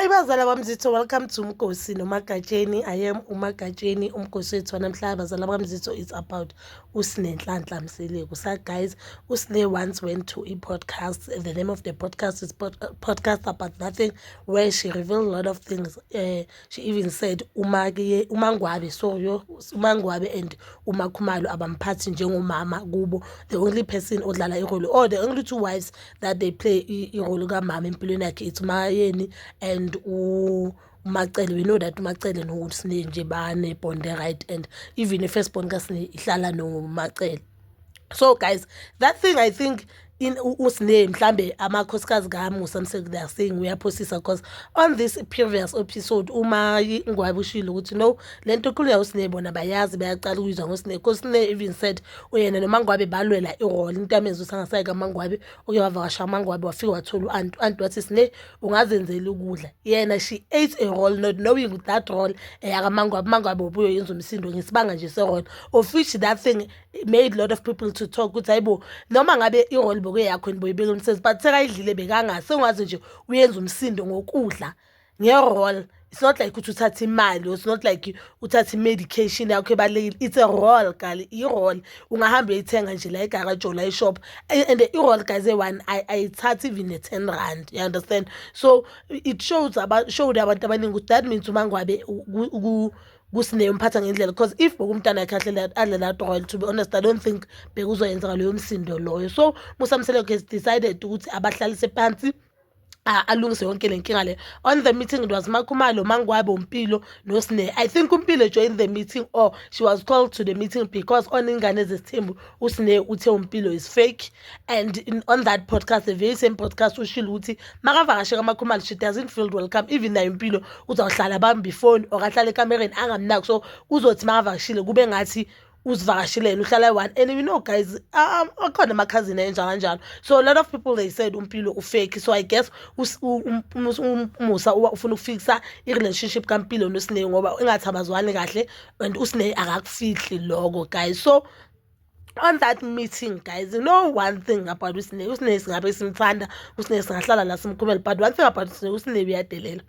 Hi bazala bamzitho, welcome to Mkosi noMagatsheni. I am uMagatsheni. Umkosi wethu namhlanje bazala bamzitho is about Usne Nhlanhla Mseleku. So guys, Usne once went to a podcast. The name of the podcast is podcast about nothing, where she revealed a lot of things. She even said Umangwabe, so Umangwabe and Umakhumalo abamphathi njengomama kubo. The only person odlala irole, or the only two wives that they play irole kamama empilweni yakhe, it's Mayeni and uMacele. We know that uMacele noSne nje bane-bond right, and even i-first born kaSne ihlala noMacele. So guys, that thing I think in Usne mhlambe amakhosikazi kaMusa Mseleku, they are saying uyaphosisa, because on this previous episode uMangwabe ushilo ukuthi no, lento khulu ya Usne bona bayazi, bayaqala ukuyizwa ngoSne, because Usne even said uyena noMangwabe balwela irole. Into yamenza usangasayi kaMangwabe, uke wavakasha uMangwabe wafika wathola u-anti wathi Sne ungazenzela ukudla. Yena she ate a role not knowing that role yakaMangwabe. uMangwabe ubuye yenza umsindo ngesibanga nje serole, of which that thing made a lot of people to talk ukuthi hayibo, noma ngabe irole boke yakho niboyibeka umsebenzi, but sekayidlile bekangase ungazi nje uyenza umsindo ngokudla ngerole. It's not like uthi uthatha imali, it's not like uthatha medication yakho ebalekile. It's a role girl, irole ungahamba uyithenga nje la egarage or la eshop, and the irole guys one ayithatha even a 10 rand, you understand? So it showed abantu abaningi ukuthi that means uMangwabe kuSne umphatha ngendlela, because if bokumntana yakhe adlela role, to be honest I don't think bekuzoyenza leyo msindo loyo. So Musa Mseleku has decided ukuthi abahlalise phansi alungise yonke le nkinga le. On the meeting it was Makhumalo, Mangwabe, uMpilo noSne. I think uMpilo joined the meeting, or she was called to the meeting, because on Ingane Zesithembu uSne uthe uMpilo is fake, and on that podcast, the very same podcast, ushilo uthi makavakashe kaMakhumalo she doesn't feel welcome, even na uMpilo uzawuhlala bambi phone or ahlale ekamereni angamnaki, so uzothi makavakashile kube ngathi uzivakashileni uhlala one. And you know guys, akhona amakhazini enja kanjalo, so a lot of people they said uMpilo ufake. So I guess Musa ufuna ukufixa i-relationship kaMpilo noSne ngoba ingathi abazwani kahle, and uSne akakufihli lokho guys. So on that meeting guys, you know one thing about uSne singabe simthanda, uSne singahlala la simkhumela, but one thing about uSne uyadelela.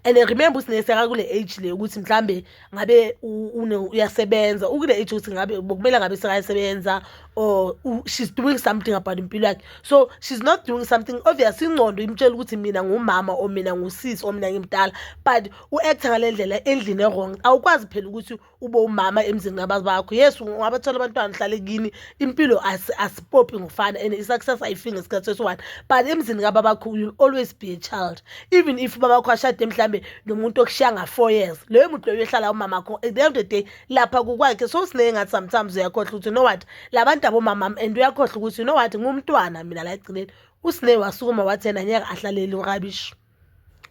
And remember uSne sekakule age le ukuthi mhlambe ngabe uyasebenza, ukule age ukuthi ngabe bokumela ngabe sekayasebenza, or she's doing something about impilo yakhe. So she's not doing something obvious, ingcondo imtshela ukuthi mina ngumama or mina ngusisi or mina ngimdala, but uact ngalendlela endlini wrong. Awukwazi phela ukuthi ube umama emzini ngabazi bakho. Yes, ungabathola abantwana hlale kini, impilo asipophi ngufana, and success ayifiki ngesikhathi sesiwani, but emzini kababakho you'll always be a child. Even if babakho ashade mhlambe nomuntu okushiya nga4 years, leyo muntu leyo ehlala umama wakho, at the end of the day lapha kukwakhe. So Sne ngathi sometimes uyakhohlwa ukuthi you know what, labantu abomama, and uyakhohlwa ukuthi you know what, ngumntwana mina la egcineni. uSne wasukuma wathi yena nyaka ahlalele urabish.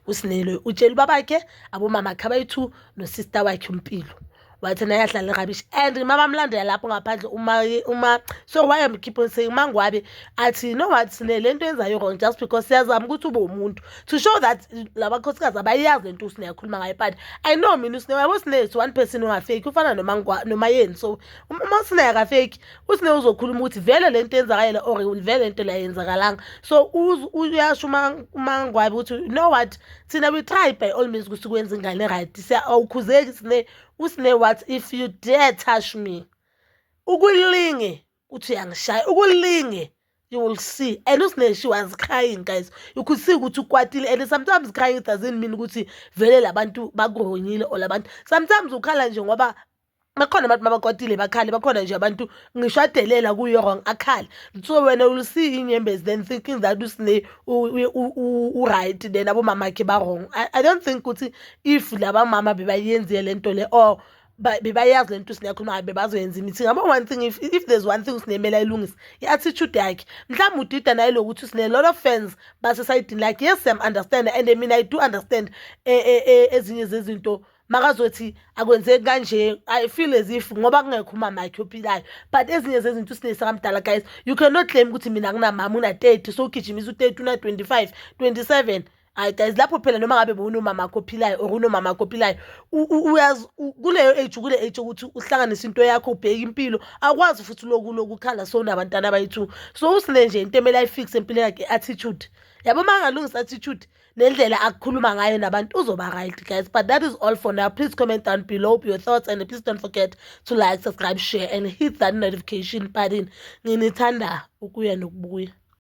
uSne lo utshela ubabakhe abomama khabayithu nosister wakhe uMpilo, wathi naye ahlala rubbish. And mabamlandela lapho ngaphandle so why I'm keep on saying Mangwabe athi you know what, Sne lento yenzayo wrong just because siyazama ukuthi ube umuntu, to show that labakhosikazi abayazi lento uSne yakhuluma ngayo. But I know mina uSne is one person ongafake, ufana noMayeni. So uma uSne akafake, uSne uzokhuluma ukuthi vele lento yenzakala or vele lento la yenzakalanga. So uyasho uMangwabe ukuthi you know what, thina we try by all means ukuthi kwenza ingane right. Awukhuzeki uSne what, if you dare touch me, ukulinge uthi uyangishaya, ukulinge, you will see. And uSne, she was crying guys, you could see ukuthi ukwatile, and sometimes crying doesn't mean ukuthi vele labantu bakuhonyile or labantu, sometimes ukhala nje ngoba bakhona abantu mabakwatile bakhale, bakhona nje abantu ngishwadelela kuyo wrong akhale. So wena will see inyembezi then thinking that uSne right, then abomama bakhe ba wrong. I don't think ukuthi if laba mama bebayenze lento le, or bebayazi lento uSne yakhuluma ngabe bazoyenza meeting. Abo one thing, if there's one thing uSne emela ilungisa, i-attitude yakhe. Mhlawumbe udida naye lokuthi uSne a lot of fans base side like, yes I'm understand, and I mean I do understand ezinye zezinto makazothi akwenzeki kanje, I feel as if ngoba kungekho umama yakhe ophilayo. But ezinye zezinto uSne sakamdala guys, you cannot claim ukuthi mina nginamama una 30, so ugijimisa u 30 una 25 27. Hayi guys, lapho phela noma ngabe unomama akho ophilayo or unomama akho ophilayo, uyazi kuleyo age kule age ukuthi uhlanganise into yakho ubheke impilo, akwazi futhi loku ukhala sowunabantwana abayi-2. So usine nje into emele ayifixe empilweni yakhe, i-attitude. Yabo uma angalungisa attitude nendlela akukhuluma ngayo nabantu uzoba right guys. But that is all for now. Please comment down below your thoughts and please don't forget to like, subscribe, share and hit that notification button. Nginithanda ukuya nokubuya.